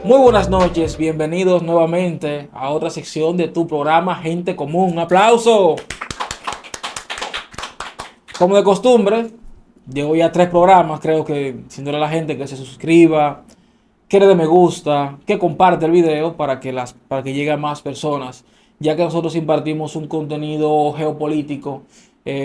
Muy buenas noches, bienvenidos nuevamente a otra sección de tu programa Gente Común. Un aplauso. Como de costumbre, llevo ya 3 programas, creo que diciéndole a la gente que se suscriba, que le dé me gusta, que comparte el video para que llegue a más personas, ya que nosotros impartimos un contenido geopolítico,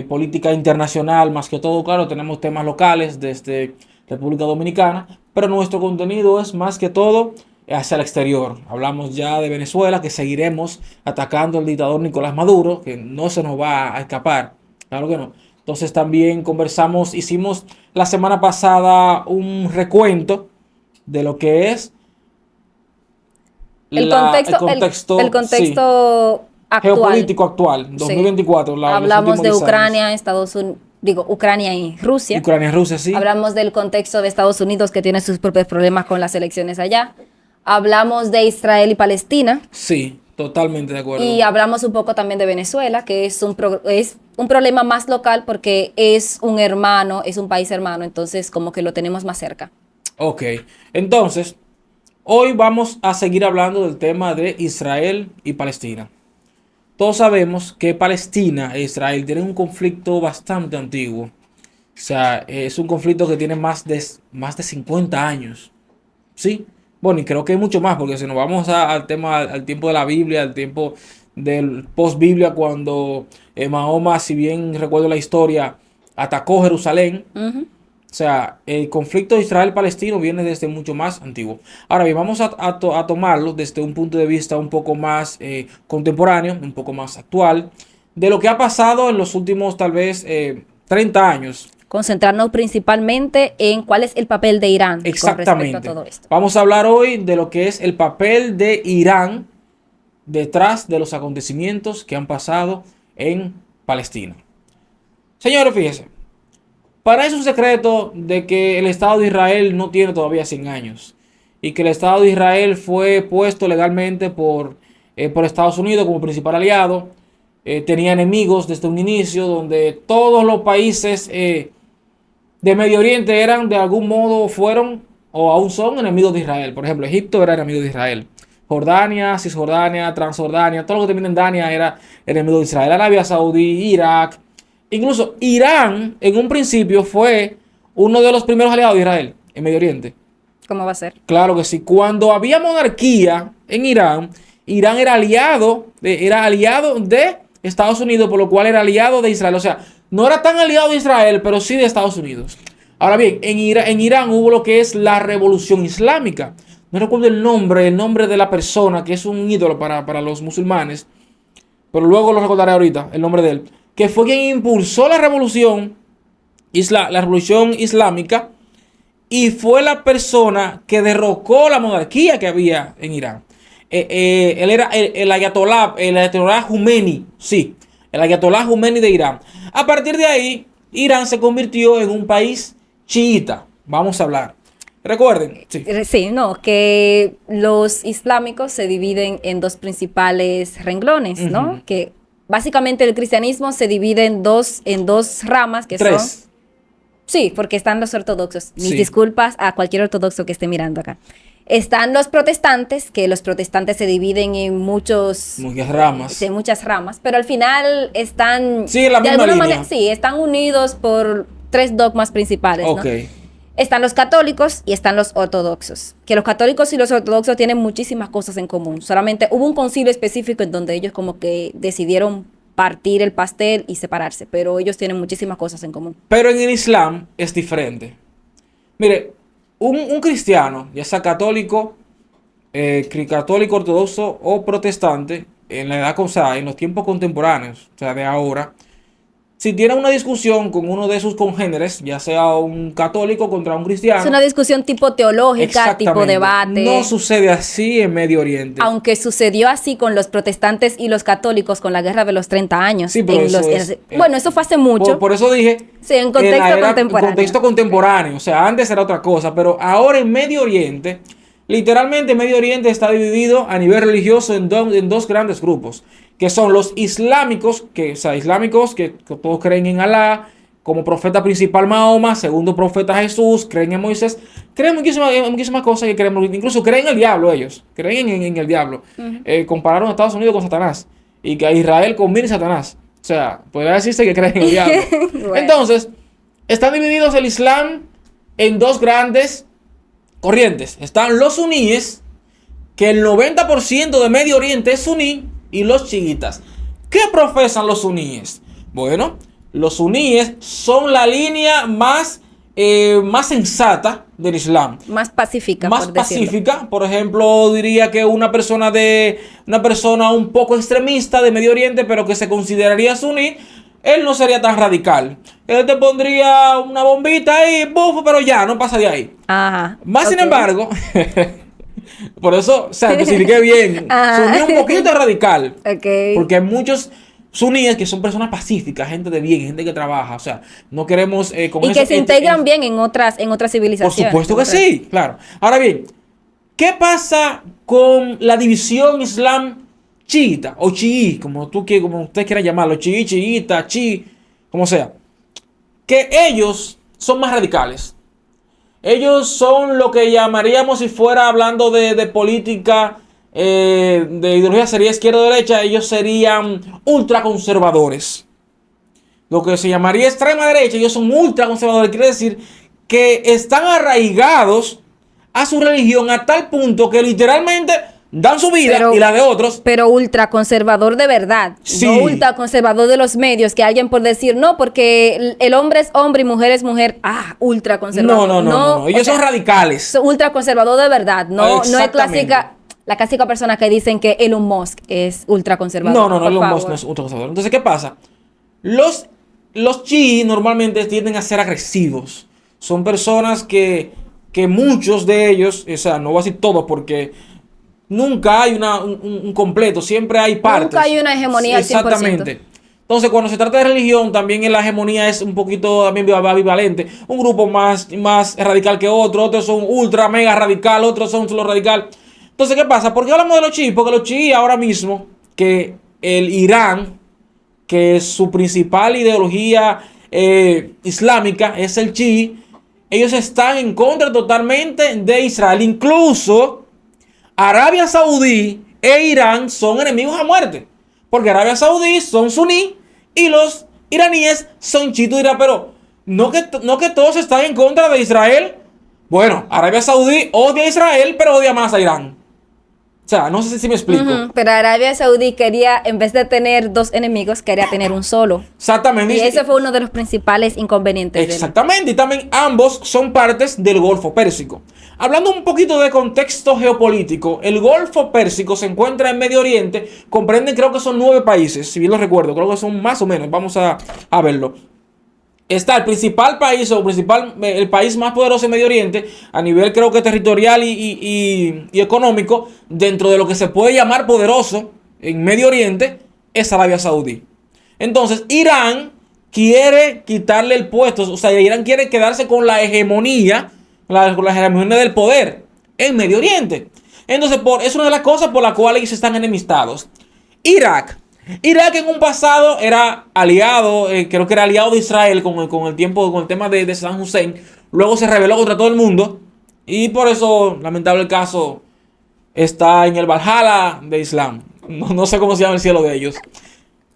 política internacional, más que todo, claro, tenemos temas locales desde República Dominicana, pero nuestro contenido es más que todo hacia el exterior. Hablamos ya de Venezuela, que seguiremos atacando al dictador Nicolás Maduro, que no se nos va a escapar, claro que no. Entonces también hicimos la semana pasada un recuento de lo que es el contexto, el sí, contexto actual. geopolítico actual, Sí. 2024, los Hablamos últimos de 10 años. Ucrania, Ucrania y Rusia. Ucrania, Rusia, sí. Hablamos del contexto de Estados Unidos, que tiene sus propios problemas con las elecciones allá. Hablamos de Israel y Palestina. Sí, totalmente de acuerdo. Y hablamos un poco también de Venezuela, que es un problema más local porque es un país hermano, entonces como que lo tenemos más cerca. Ok, entonces, hoy vamos a seguir hablando del tema de Israel y Palestina. Todos sabemos que Palestina e Israel tienen un conflicto bastante antiguo. O sea, es un conflicto que tiene más de 50 años. ¿Sí? Bueno, y creo que hay mucho más, porque si nos vamos al tema, al tiempo de la Biblia, al tiempo del post-Biblia, cuando Mahoma, si bien recuerdo la historia, atacó Jerusalén. Ujú. O sea, el conflicto Israel-Palestino viene desde mucho más antiguo. Ahora bien, vamos a tomarlo desde un punto de vista un poco más contemporáneo, un poco más actual, de lo que ha pasado en los últimos tal vez 30 años. Concentrarnos principalmente en cuál es el papel de Irán con respecto a Exactamente. todo esto. Vamos a hablar hoy de lo que es el papel de Irán detrás de los acontecimientos que han pasado en Palestina. Señores, fíjense. Para eso es un secreto de que el Estado de Israel no tiene todavía 100 años y que el Estado de Israel fue puesto legalmente por Estados Unidos como principal aliado. Tenía enemigos desde un inicio donde todos los países de Medio Oriente eran de algún modo fueron o aún son enemigos de Israel. Por ejemplo, Egipto era enemigo de Israel. Jordania, Cisjordania, Transjordania, todo lo que termina en Dania era enemigo de Israel. Arabia Saudí, Irak. Incluso Irán, en un principio, fue uno de los primeros aliados de Israel en Medio Oriente. ¿Cómo va a ser? Claro que sí. Cuando había monarquía en Irán, Irán era aliado de Estados Unidos, por lo cual era aliado de Israel. O sea, no era tan aliado de Israel, pero sí de Estados Unidos. Ahora bien, en Irán hubo lo que es la Revolución Islámica. No recuerdo el nombre de la persona, que es un ídolo para los musulmanes, pero luego lo recordaré ahorita, el nombre de él, que fue quien impulsó la revolución, la revolución islámica, y fue la persona que derrocó la monarquía que había en Irán. Él era el ayatolá Khomeini, sí, el ayatolá Khomeini de Irán. A partir de ahí, Irán se convirtió en un país chiita. Vamos a hablar. Recuerden, sí. Sí, no, que los islámicos se dividen en dos principales renglones, ¿no? Ujú. Que básicamente el cristianismo se divide en dos ramas que son... Tres. Sí, porque están los ortodoxos. Mis Sí. disculpas a cualquier ortodoxo que esté mirando acá. Están los protestantes, que los protestantes se dividen en Muchas ramas. sí, muchas ramas, pero al final están Sí, en la de misma alguna línea. manera, sí, están unidos por 3 dogmas principales, ¿no? Ok. Están los católicos y están los ortodoxos. Que los católicos y los ortodoxos tienen muchísimas cosas en común. Solamente hubo un concilio específico en donde ellos como que decidieron partir el pastel y separarse, pero ellos tienen muchísimas cosas en común. Pero en el Islam es diferente. Mire, un cristiano, ya sea católico, católico, ortodoxo o protestante, en la edad, o sea, en los tiempos contemporáneos, o sea, de ahora, si tiene una discusión con uno de sus congéneres, ya sea un católico contra un cristiano, Es una discusión tipo teológica, tipo exactamente, debate. no sucede así en Medio Oriente. Aunque sucedió así con los protestantes y los católicos con la guerra de los 30 años. Sí, pero Bueno, eso fue hace mucho. Por eso dije, Sí, en contexto contemporáneo. o sea, antes era otra cosa, pero ahora en Medio Oriente, literalmente Medio Oriente está dividido a nivel religioso en dos grandes grupos, que son los islámicos, que todos creen en Alá, como profeta principal Mahoma, segundo profeta Jesús, creen en Moisés, creen muchísimas cosas que creen, incluso creen en el diablo ellos, creen en el diablo. Compararon a Estados Unidos con Satanás y que a Israel con Mir y Satanás. O sea, podría decirse que creen en el diablo. Bueno. Entonces, están divididos el Islam en dos grandes corrientes. Están los suníes, que el 90% de Medio Oriente es suní, y los chiitas. ¿Qué profesan los suníes? Bueno, los suníes son la línea más sensata del Islam. Más pacífica. Más pacífica. Por ejemplo, diría que una persona un poco extremista de Medio Oriente, pero que se consideraría suní, él no sería tan radical. Él te pondría una bombita ahí, bufo, pero ya, no pasa de ahí. Ajá. Más sin embargo, por eso, o sea, especifiqué bien, suní un poquito radical. Porque hay muchos suníes que son personas pacíficas, gente de bien, gente que trabaja, o sea, no queremos con y eso, que se integran bien en otras civilizaciones. Por supuesto que sí, claro. Ahora bien, ¿qué pasa con la división islam chiita o chií, como usted quiera llamarlo, chií, chiita, chi, como sea? Que ellos son más radicales. Ellos son lo que llamaríamos, si fuera hablando de política, de ideología, sería izquierda-derecha, ellos serían ultraconservadores. Lo que se llamaría extrema derecha, ellos son ultraconservadores. Quiere decir que están arraigados a su religión a tal punto que literalmente dan su vida y la de otros. Pero ultraconservador de verdad. Sí. No ultraconservador de los medios, que alguien por decir, no, porque el hombre es hombre y mujer es mujer. Ultraconservador. No. Ellos son radicales. Son ultraconservador de verdad. No es la clásica persona que dicen que Elon Musk es ultraconservador. No, Elon Musk no es ultraconservador. Entonces, ¿qué pasa? Los chiíes normalmente tienden a ser agresivos. Son personas que muchos de ellos, o sea, no voy a decir todos porque nunca hay un completo, siempre hay partes. Nunca hay una hegemonía al 100%. Exactamente. Entonces, cuando se trata de religión, también la hegemonía es un poquito también ambivalente. Un grupo más radical que otros son ultra, mega radical, otros son solo radical. Entonces, ¿qué pasa? ¿Por qué hablamos de los chiíes? Porque los chiíes ahora mismo, que el Irán, que su principal ideología islámica es el chií, ellos están en contra totalmente de Israel. Incluso Arabia Saudí e Irán son enemigos a muerte. Porque Arabia Saudí son suní y los iraníes son chiitas. Pero no que todos están en contra de Israel. Bueno, Arabia Saudí odia a Israel, pero odia más a Irán. O sea, no sé si me explico. Pero Arabia Saudí quería, en vez de tener dos enemigos, quería tener un solo. Exactamente. Y ese fue uno de los principales inconvenientes. Exactamente. Y también ambos son partes del Golfo Pérsico. Hablando un poquito de contexto geopolítico, el Golfo Pérsico se encuentra en Medio Oriente. Comprenden, creo que son 9 países, si bien lo recuerdo. Creo que son más o menos. Vamos a verlo. Está el principal país, el país más poderoso en Medio Oriente, a nivel creo que territorial y económico, dentro de lo que se puede llamar poderoso en Medio Oriente, es Arabia Saudí. Entonces, Irán quiere quitarle el puesto, o sea, Irán quiere quedarse con la hegemonía, con la hegemonía del poder en Medio Oriente. Entonces, es una de las cosas por las cuales ellos están enemistados. Irak en un pasado era aliado, creo que era aliado de Israel con el tema de Saddam Hussein. Luego se rebeló contra todo el mundo. Y por eso, lamentable el caso, está en el Valhalla de Islam. No sé cómo se llama el cielo de ellos.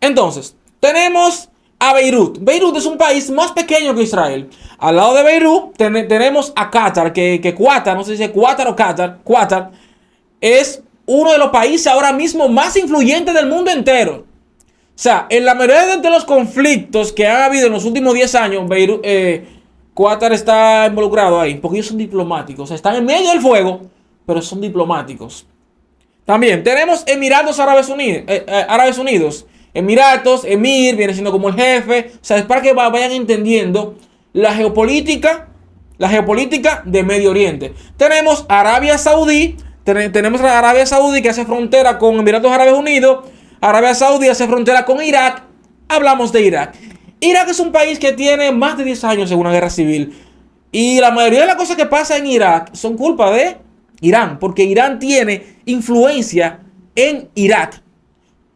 Entonces, tenemos a Beirut. Beirut es un país más pequeño que Israel. Al lado de Beirut tenemos a Qatar, que Qatar, no sé si dice Qatar o Qatar, es uno de los países ahora mismo más influyentes del mundo entero. O sea, en la mayoría de los conflictos que han habido en los últimos 10 años, Qatar está involucrado ahí, porque ellos son diplomáticos. O sea, están en medio del fuego, pero son diplomáticos. También tenemos Emiratos Árabes Unidos. Emiratos, Emir, viene siendo como el jefe. O sea, es para que vayan entendiendo la geopolítica de Medio Oriente. Tenemos Arabia Saudí. Tenemos a Arabia Saudí que hace frontera con Emiratos Árabes Unidos. Arabia Saudí hace frontera con Irak. Hablamos de Irak. Irak es un país que tiene más de 10 años en una guerra civil. Y la mayoría de las cosas que pasan en Irak son culpa de Irán. Porque Irán tiene influencia en Irak.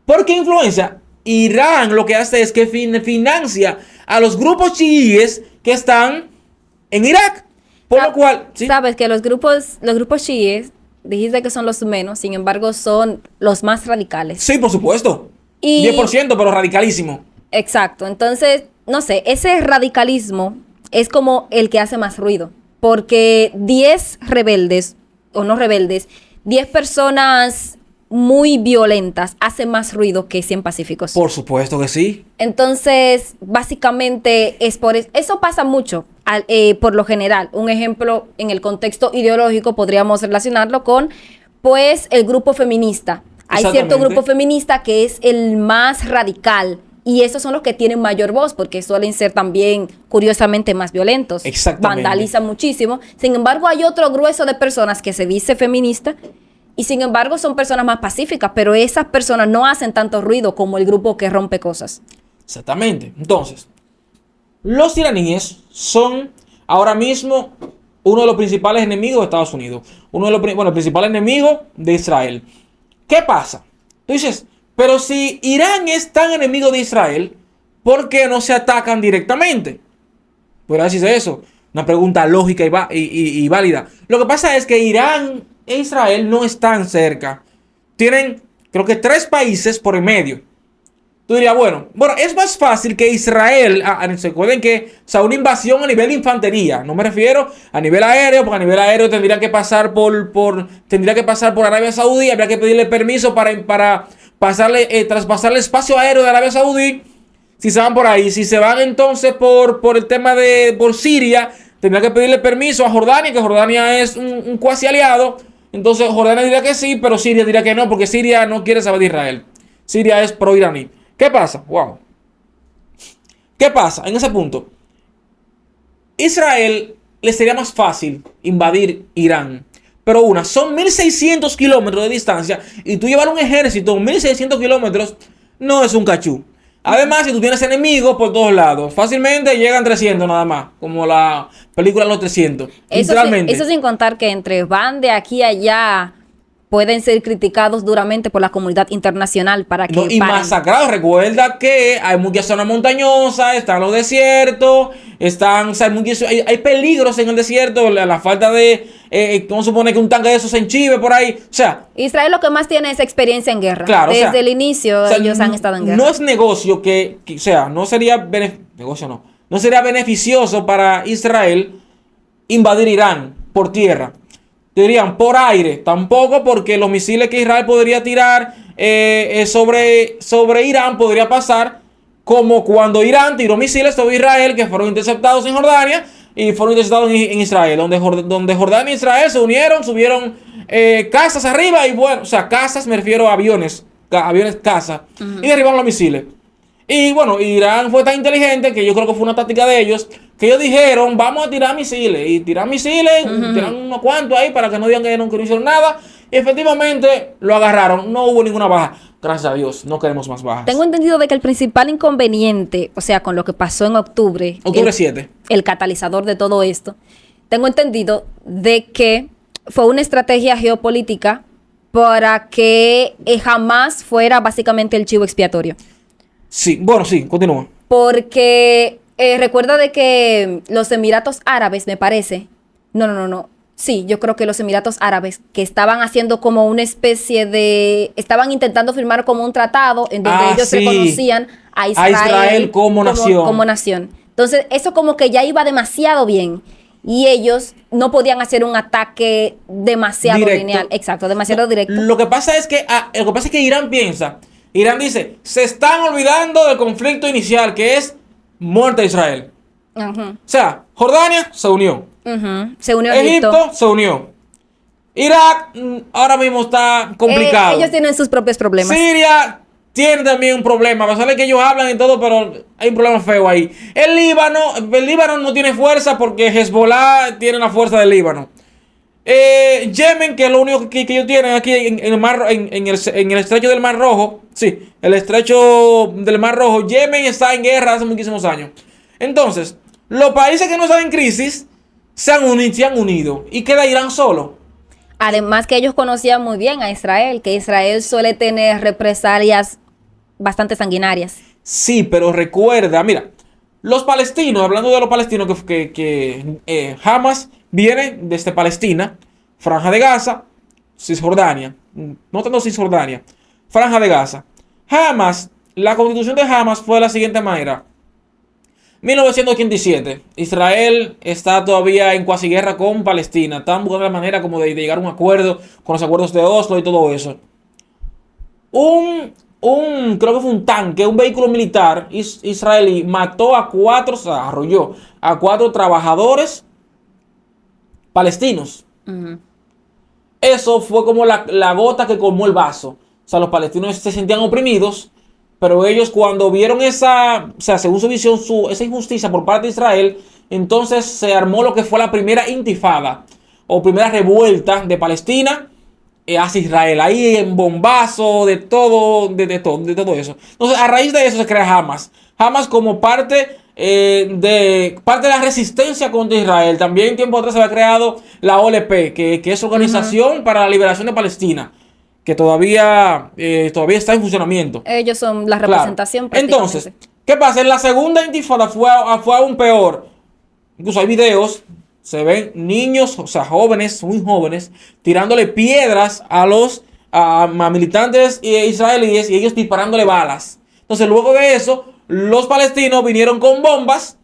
¿Por qué influencia? Irán lo que hace es que financia a los grupos chiíes que están en Irak. Por lo cual, ¿sí? Sabes que los grupos chiíes, dijiste que son los menos, sin embargo, son los más radicales. Sí, por supuesto. Y 10%, pero radicalísimo. exacto. Entonces, no sé, ese radicalismo es como el que hace más ruido. Porque 10 rebeldes, o no rebeldes, 10 personas muy violentas hacen más ruido que 100 pacíficos. Por supuesto que sí. Entonces, básicamente, eso pasa mucho, por lo general. Un ejemplo, en el contexto ideológico, podríamos relacionarlo con, pues, el grupo feminista. Hay cierto grupo feminista que es el más radical. Y esos son los que tienen mayor voz, porque suelen ser también, curiosamente, más violentos. Exactamente. Vandalizan muchísimo. Sin embargo, hay otro grueso de personas que se dice feminista, y sin embargo son personas más pacíficas, pero esas personas no hacen tanto ruido como el grupo que rompe cosas. Exactamente. Entonces, los iraníes son ahora mismo uno de los principales enemigos de Estados Unidos. Uno de los, el principal enemigo de Israel. ¿Qué pasa? Tú dices, pero si Irán es tan enemigo de Israel, ¿por qué no se atacan directamente? Pues decirse eso. Una pregunta lógica y válida. Lo que pasa es que Irán e Israel no están cerca. Tienen, creo que 3 países por en medio. Tú dirías, bueno, es más fácil que Israel, se acuerden que, o sea, una invasión a nivel de infantería, no me refiero a nivel aéreo, porque a nivel aéreo tendría que pasar tendría que pasar por Arabia Saudí, habría que pedirle permiso para traspasar el espacio aéreo de Arabia Saudí, si se van por ahí. Si se van entonces por el tema por Siria, tendría que pedirle permiso a Jordania, que Jordania es un cuasi aliado. Entonces Jordania diría que sí, pero Siria diría que no, porque Siria no quiere saber de Israel. Siria es pro-iraní. ¿Qué pasa? Wow. ¿Qué pasa en ese punto? Israel le sería más fácil invadir Irán. Pero son 1.600 kilómetros de distancia. Y tú llevar un ejército 1.600 kilómetros no es un cachú. Además, si tú tienes enemigos por todos lados, fácilmente llegan 300 nada más. Como la película Los 300. Literalmente. Eso sin contar que entre van de aquí a allá pueden ser criticados duramente por la comunidad internacional para que y paren. masacrados. Recuerda que hay muchas zonas montañosas, están los desiertos, hay peligros en el desierto, la falta de, ¿cómo se supone que un tanque de esos se enchive por ahí? O sea, Israel lo que más tiene es experiencia en guerra. Claro, desde el inicio ellos han estado en guerra. No es negocio o sea, no sería no sería beneficioso para Israel invadir Irán por tierra. Dirían por aire, tampoco, porque los misiles que Israel podría tirar sobre Irán podría pasar como cuando Irán tiró misiles sobre Israel, que fueron interceptados en Jordania y fueron interceptados en Israel, donde Jordania e Israel se unieron, subieron casas arriba y bueno, o sea, casas, me refiero a aviones casa, y derribaron los misiles. Y bueno, Irán fue tan inteligente que yo creo que fue una táctica de ellos, que ellos dijeron, vamos a tirar misiles. Y tiran misiles, tiran unos cuantos ahí para que no digan que no hicieron nada. Y efectivamente lo agarraron. No hubo ninguna baja. Gracias a Dios, no queremos más bajas. Tengo entendido de que el principal inconveniente, o sea, con lo que pasó en octubre. Octubre 7. El catalizador de todo esto. Tengo entendido de que fue una estrategia geopolítica para que jamás fuera básicamente el chivo expiatorio. Sí, bueno, sí, continúa. Porque recuerda de que los Emiratos Árabes, me parece. No. Sí, yo creo que los Emiratos Árabes, que estaban haciendo como una especie de... Estaban intentando firmar como un tratado en donde ellos reconocían a Israel como nación. Entonces, eso como que ya iba demasiado bien. Y ellos no podían hacer un ataque demasiado lineal. Exacto, demasiado directo. Lo que pasa es que Irán piensa... Irán dice, se están olvidando del conflicto inicial, que es muerte de Israel. O sea, Jordania se unió. Se unió Egipto se unió. Irak ahora mismo está complicado. Ellos tienen sus propios problemas. Siria tiene también un problema. A pesar de que ellos hablan y todo, pero hay un problema feo ahí. El Líbano no tiene fuerza porque Hezbollah tiene la fuerza del Líbano. Yemen, que es lo único que ellos tienen aquí en el estrecho del Mar Rojo. Sí, el estrecho del Mar Rojo. Yemen está en guerra hace muchísimos años. Entonces, los países que no están en crisis se han unido. Y queda Irán solo. Además que ellos conocían muy bien a Israel, que Israel suele tener represalias bastante sanguinarias. Sí, pero recuerda, mira, Los palestinos, hablando de los palestinos, Hamas viene desde Palestina, Franja de Gaza, Cisjordania, no tanto Cisjordania, Franja de Gaza. Hamas, la constitución de Hamas fue de la siguiente manera. 1987, Israel está todavía en cuasi guerra con Palestina. Están buscando la manera como de llegar a un acuerdo con los acuerdos de Oslo y todo eso. Creo que fue un tanque, un vehículo militar israelí mató a cuatro, o sea, arrolló a cuatro trabajadores palestinos. Eso fue como la gota que colmó el vaso. O sea, los palestinos se sentían oprimidos, pero ellos cuando vieron esa, o sea, según su visión, esa injusticia por parte de Israel, entonces se armó lo que fue la primera intifada o primera revuelta de Palestina hacia Israel. Ahí en bombazo, de todo eso. Entonces, a raíz de eso se crea Hamas. Hamas como parte de la resistencia contra Israel. También tiempo atrás se había creado la OLP, que es Organización para la Liberación de Palestina, que todavía está en funcionamiento. Ellos son la representación. Claro. Entonces, ¿qué pasa? En la segunda intifada fue aún peor. Incluso hay videos, se ven niños, o sea, jóvenes, muy jóvenes, tirándole piedras a militantes israelíes y ellos disparándole balas. Entonces, luego de eso, los palestinos vinieron con bombas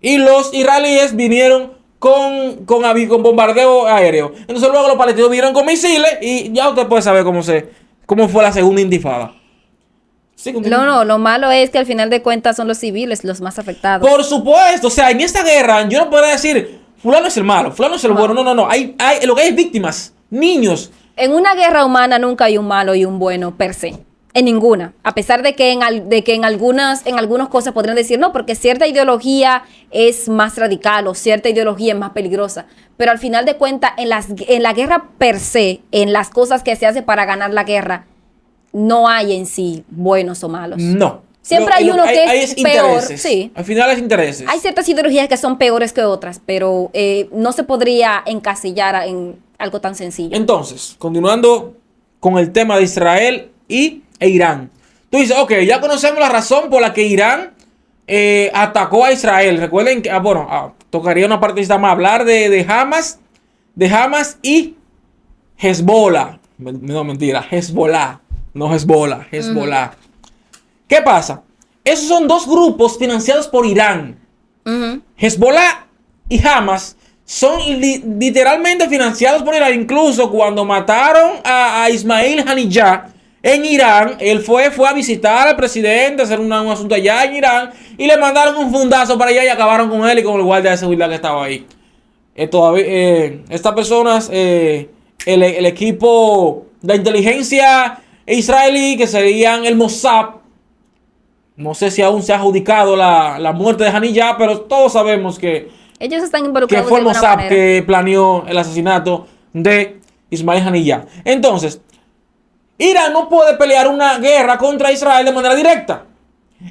y los israelíes vinieron con bombardeo aéreo. Entonces luego los palestinos vinieron con misiles y ya usted puede saber cómo fue la segunda intifada. Sí, no, lo malo es que al final de cuentas son los civiles los más afectados. Por supuesto, o sea, en esta guerra yo no puedo decir, fulano es el malo, fulano es el bueno. No. Lo que hay es víctimas, niños. En una guerra humana nunca hay un malo y un bueno per se. En ninguna, a pesar de que en algunas cosas podrían decir no, porque cierta ideología es más radical o cierta ideología es más peligrosa, pero al final de cuentas en la guerra per se, en las cosas que se hace para ganar la guerra, no hay en sí buenos o malos. No. Siempre hay uno que es peor. Sí. Al final es intereses. Hay ciertas ideologías que son peores que otras, pero no se podría encasillar en algo tan sencillo. Entonces, continuando con el tema de Israel e Irán. Tú dices, ok, ya conocemos la razón por la que Irán atacó a Israel. Recuerden que, tocaría una partecita más, hablar de Hamas y Hezbollah. No, mentira, Hezbollah. No Hezbollah, Hezbollah. ¿Qué pasa? Esos son dos grupos financiados por Irán. Hezbollah y Hamas son literalmente financiados por Irán. Incluso cuando mataron a Ismail Haniyeh en Irán, él fue a visitar al presidente, a hacer un asunto allá en Irán, y le mandaron un fundazo para allá y acabaron con él y con el guardia de seguridad que estaba ahí. Estas personas, el equipo de inteligencia israelí, que serían el Mossad, no sé si aún se ha adjudicado la muerte de Haniyeh, pero todos sabemos que ellos están involucrados, que fue el Mossad que planeó el asesinato de Ismail Haniyeh. Entonces, Irán no puede pelear una guerra contra Israel de manera directa.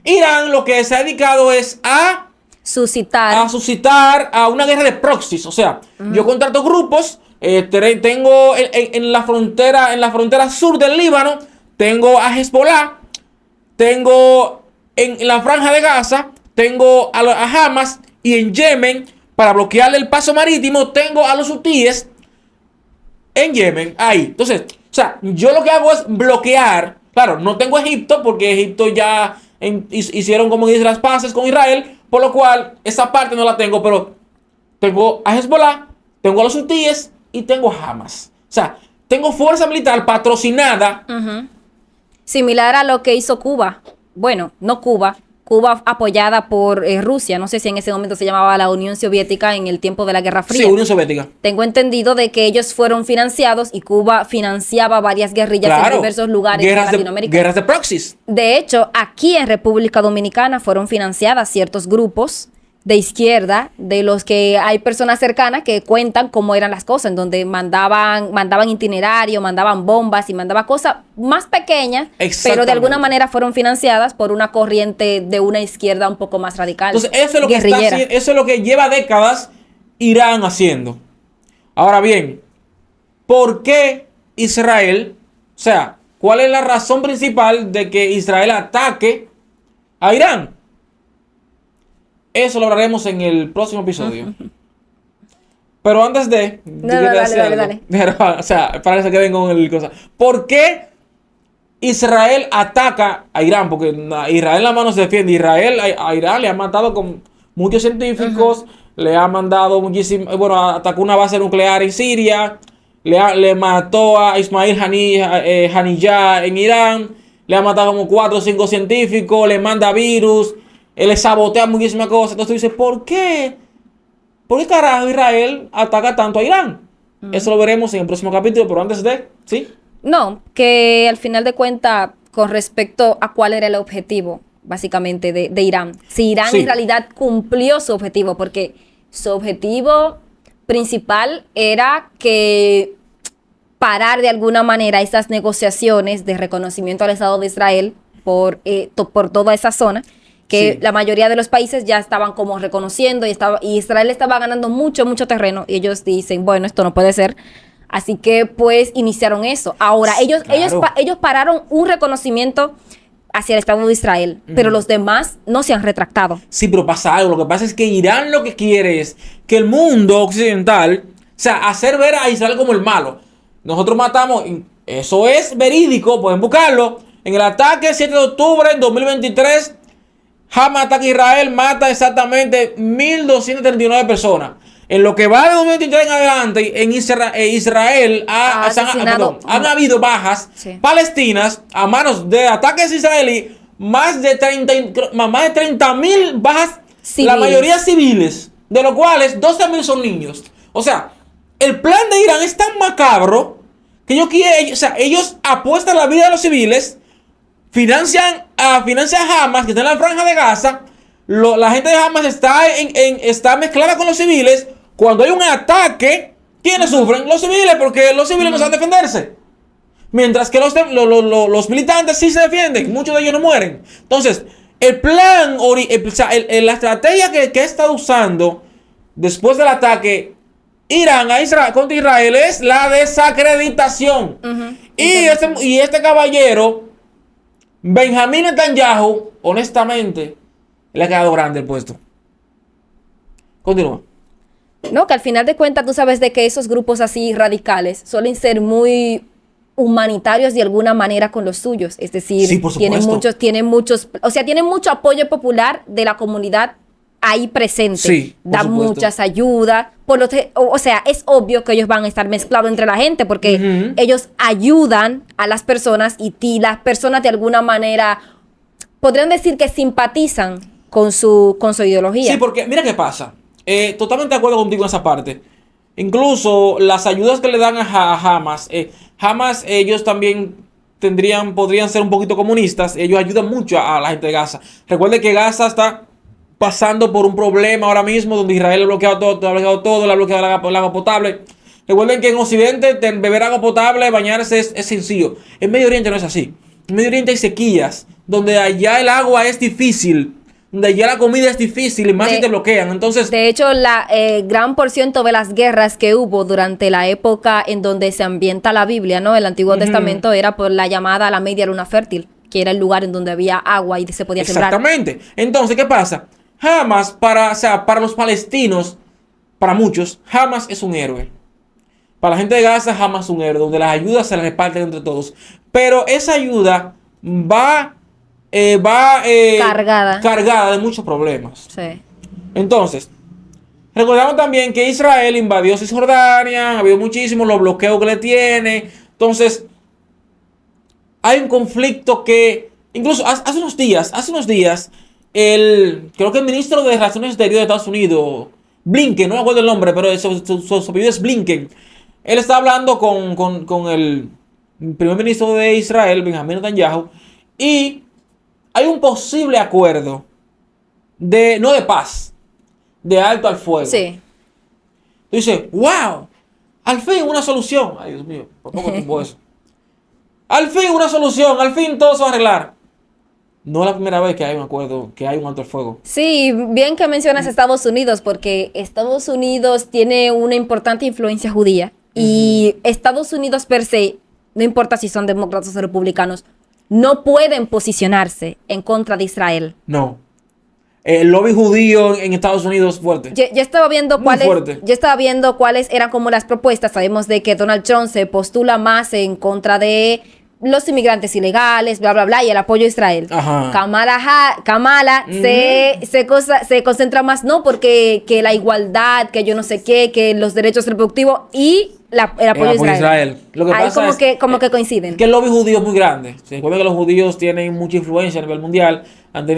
Irán lo que se ha dedicado es a suscitar a una guerra de proxies. O sea, yo contrato grupos, tengo en la frontera sur del Líbano, tengo a Hezbollah, tengo en la Franja de Gaza, tengo a Hamas, y en Yemen, para bloquearle el paso marítimo, tengo a los hutíes en Yemen. Ahí. Entonces, o sea, yo lo que hago es bloquear. Claro, no tengo Egipto porque Egipto ya hicieron, como dice, las paces con Israel, por lo cual esa parte no la tengo, pero tengo a Hezbollah, tengo a los hutíes y tengo a Hamas. O sea, tengo fuerza militar patrocinada. Similar a lo que hizo Cuba. Bueno, no Cuba apoyada por Rusia. No sé si en ese momento se llamaba la Unión Soviética en el tiempo de la Guerra Fría. Sí, Unión Soviética. Tengo entendido de que ellos fueron financiados y Cuba financiaba varias guerrillas en diversos lugares de Latinoamérica. Guerras de proxies. De hecho, aquí en República Dominicana fueron financiadas ciertos grupos de izquierda, de los que hay personas cercanas que cuentan cómo eran las cosas, en donde mandaban itinerario, mandaban bombas y mandaban cosas más pequeñas, pero de alguna manera fueron financiadas por una corriente de una izquierda un poco más radical. Entonces, eso es lo que lleva décadas Irán haciendo. Ahora bien, ¿por qué Israel? O sea, ¿cuál es la razón principal de que Israel ataque a Irán? Eso lo hablaremos en el próximo episodio. Pero antes de... No, dale. Pero, o sea, para que se queden con el cosa. ¿Por qué Israel ataca a Irán? Porque Israel nada más no se defiende. Israel a Irán le ha matado con muchos científicos, le ha mandado muchísimo... Bueno, atacó una base nuclear en Siria, le mató a Ismail Haniyeh en Irán, le ha matado como 4 o 5 científicos, le manda virus, le sabotea muchísimas cosas. Entonces tú dices, ¿por qué? ¿Por qué carajo Israel ataca tanto a Irán? Eso lo veremos en el próximo capítulo, pero antes de... ¿Sí? No, que al final de cuentas, con respecto a cuál era el objetivo, básicamente, de Irán. Si Irán en realidad cumplió su objetivo, porque su objetivo principal era que parar de alguna manera esas negociaciones de reconocimiento al Estado de Israel por toda esa zona, que la mayoría de los países ya estaban como reconociendo y Israel estaba ganando mucho mucho terreno, y ellos dicen, bueno, esto no puede ser. Así que pues iniciaron eso. Ahora, ellos pararon un reconocimiento hacia el Estado de Israel, pero los demás no se han retractado. Sí, pero pasa algo. Lo que pasa es que Irán lo que quiere es que el mundo occidental, o sea, hacer ver a Israel como el malo. Nosotros matamos, eso es verídico, pueden buscarlo. En el ataque 7 de octubre de 2023, Hamas ataca a Israel, mata exactamente 1.239 personas. En lo que va de 2023 en adelante, en Israel han habido bajas palestinas a manos de ataques israelíes, más de 30.000 bajas, civiles. La mayoría civiles, de los cuales 12.000 son niños. O sea, el plan de Irán es tan macabro que ellos apuestan la vida de los civiles, financian a Hamas, que está en la franja de Gaza. La gente de Hamas está mezclada con los civiles. Cuando hay un ataque, ¿quiénes sufren? Los civiles, porque los civiles no saben defenderse. Mientras que los militantes sí se defienden, muchos de ellos no mueren. Entonces, el plan, la estrategia que ha estado usando después del ataque Irán contra Israel es la desacreditación. Y este caballero, Benjamín Netanyahu, honestamente, le ha quedado grande el puesto. Continúa. No, que al final de cuentas tú sabes de que esos grupos así radicales suelen ser muy humanitarios de alguna manera con los suyos. Es decir, sí, tienen mucho apoyo popular de la comunidad ahí presente. Sí, dan muchas ayudas. O sea, es obvio que ellos van a estar mezclados entre la gente porque ellos ayudan a las personas y las personas de alguna manera podrían decir que simpatizan con su ideología. Sí, porque mira qué pasa. Totalmente de acuerdo contigo en esa parte. Incluso las ayudas que le dan a Hamas, ellos también podrían ser un poquito comunistas. Ellos ayudan mucho a la gente de Gaza. Recuerde que Gaza está pasando por un problema ahora mismo donde Israel le ha bloqueado todo, le ha bloqueado el agua potable. Recuerden que en Occidente beber agua potable, bañarse es sencillo. En Medio Oriente no es así. En Medio Oriente hay sequías, donde allá el agua es difícil, donde allá la comida es difícil y más si te bloquean. Entonces, de hecho, la gran porción de las guerras que hubo durante la época en donde se ambienta la Biblia, ¿no? El Antiguo Testamento era por la llamada la media luna fértil, que era el lugar en donde había agua y se podía sembrar. Exactamente. Entonces, ¿qué pasa? Hamas, para los palestinos, para muchos, Hamas es un héroe. Para la gente de Gaza, Hamas es un héroe, donde las ayudas se las reparten entre todos. Pero esa ayuda va cargada de muchos problemas. Sí. Entonces, recordamos también que Israel invadió Cisjordania, ha habido muchísimos los bloqueos que le tiene. Entonces, hay un conflicto que, incluso hace unos días, creo que el ministro de Relaciones Exteriores de Estados Unidos, Blinken, no me acuerdo el nombre, pero su apellido es Blinken. Él está hablando con el primer ministro de Israel, Benjamín Netanyahu, y hay un posible acuerdo no de paz, de alto al fuego. Sí. Tú dices, wow, al fin una solución. Ay, Dios mío, por poco tiempo eso. Al fin una solución, al fin todo se va a arreglar. No es la primera vez que hay un acuerdo, que hay un alto al fuego. Sí, bien que mencionas Estados Unidos, porque Estados Unidos tiene una importante influencia judía. Y Estados Unidos per se, no importa si son demócratas o republicanos, no pueden posicionarse en contra de Israel. No. El lobby judío en Estados Unidos fuerte. Yo estaba viendo Muy cuáles, fuerte. yo estaba viendo cuáles eran como las propuestas. Sabemos de que Donald Trump se postula más en contra de los inmigrantes ilegales, bla, bla, bla, y el apoyo a Israel. Ajá. Kamala se concentra más, no, porque que la igualdad, que yo no sé qué, que los derechos reproductivos y el apoyo a Israel. Lo que Ahí pasa como que coinciden. que el lobby judío es muy grande. Se recuerda que los judíos tienen mucha influencia a nivel mundial.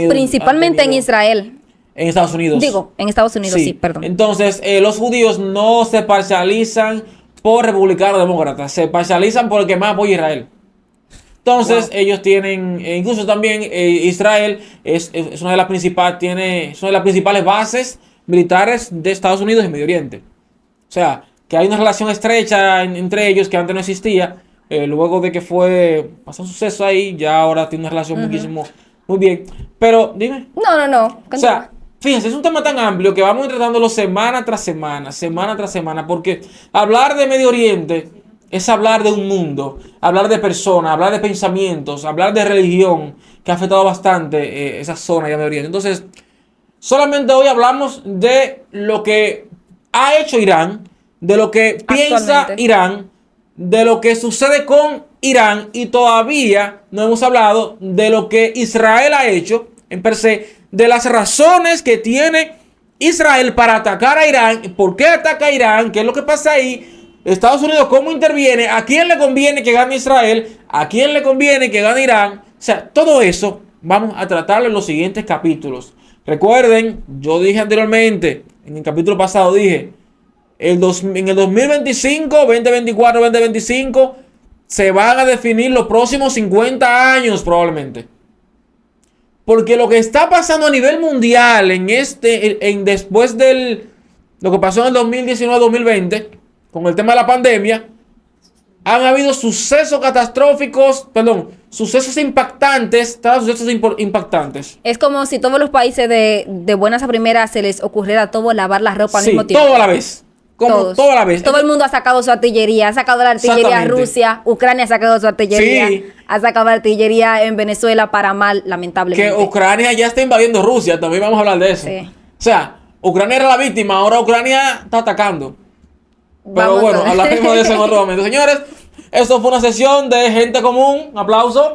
Principalmente en Israel. En Estados Unidos. Digo, en Estados Unidos, sí, perdón. Entonces, los judíos no se parcializan por republicanos o demócratas. Se parcializan por el que más apoya a Israel. Entonces, ellos tienen, incluso también Israel es una de las principales bases militares de Estados Unidos y Medio Oriente. O sea, que hay una relación estrecha entre ellos que antes no existía. Luego de que pasó un suceso ahí, ya ahora tiene una relación muy bien. Pero, dime. No. O sea, fíjense, es un tema tan amplio que vamos a ir tratándolo semana tras semana, porque hablar de Medio Oriente es hablar de un mundo, hablar de personas, hablar de pensamientos, hablar de religión, que ha afectado bastante esa zona de Medio Oriente. Entonces, solamente hoy hablamos de lo que ha hecho Irán, de lo que piensa Irán, de lo que sucede con Irán, y todavía no hemos hablado de lo que Israel ha hecho en per se, de las razones que tiene Israel para atacar a Irán, por qué ataca a Irán, qué es lo que pasa ahí, Estados Unidos cómo interviene, a quién le conviene que gane Israel, a quién le conviene que gane Irán. O sea, todo eso vamos a tratarlo en los siguientes capítulos. Recuerden, yo dije anteriormente, en el capítulo pasado dije, en el 2025, 2024, 2025, se van a definir los próximos 50 años probablemente. Porque lo que está pasando a nivel mundial después de lo que pasó en el 2019-2020, con el tema de la pandemia, han habido sucesos impactantes, Es como si todos los países de buenas a primeras se les ocurriera todo lavar la ropa al mismo tiempo. Todo a la vez. Todo a la vez. Todo el mundo ha sacado su artillería. Ha sacado la artillería a Rusia. Ucrania ha sacado su artillería. Sí. Ha sacado la artillería en Venezuela para mal, lamentablemente. Que Ucrania ya está invadiendo Rusia. También vamos a hablar de eso. Sí. O sea, Ucrania era la víctima. Ahora Ucrania está atacando. Pero bueno, hablaremos de eso en otro momento. Señores, esto fue una sesión de Gente Común. Un aplauso.